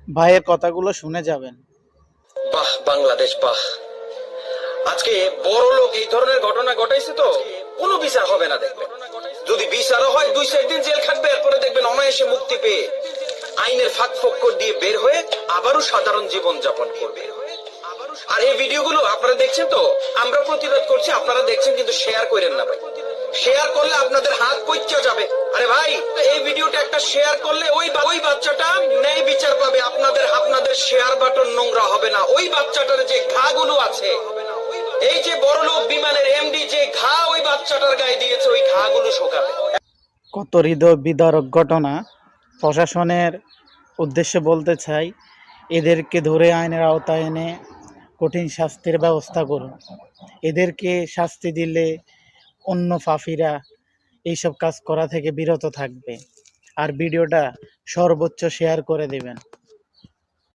ভাইয়ের কথাগুলো শুনে যাবেন। বাহ বাংলাদেশ বাহ। আজকে বড় লোক এই ধরনের ঘটনা ঘটাইছে তো কোনো বিচার হবে না দেখবেন। যদি বিচারও হয় 2-4 দিন জেল খাটবে, এরপরে দেখবেন অনায়াসে মুক্তি পেয়ে আইনের ফাঁক ফোকর দিয়ে বের হয়ে আবারও সাধারণ জীবন যাপন করবে। আর এই ভিডিওগুলো আপনারা দেখছেন তো, আমরা প্রতিরোধ করছি, আপনারা দেখছেন কিন্তু শেয়ার করেন না ভাই। শেয়ার করলে আপনাদের হাত পইচা যাবে। আরে ভাই, এই ভিডিওটা একটা শেয়ার করলে ওই বাচ্চাটা ন্যায় বিচার পাবে। আপনাদের শেয়ার বাটন নোংরা হবে না। ওই বাচ্চাটার যে ঘাগুলো আছে, এই যে বড়লোক বিমানের এমডি যে ঘা ওই বাচ্চাটার গায়ে দিয়েছে, ওই ঘাগুলো শোকাবে। কত হৃদয় বিদারক ঘটনা। প্রশাসনের উদ্দেশ্যে বলতে চাই, এদেরকে ধরে আইনের আওতায় এনে কঠিন শাস্তির ব্যবস্থা করুন। এদেরকে শাস্তি দিলে অন্য পাপীরা এইসব কাজ করা থেকে বিরত থাকবে। আর ভিডিওটা সর্বোচ্চ শেয়ার করে দেবেন।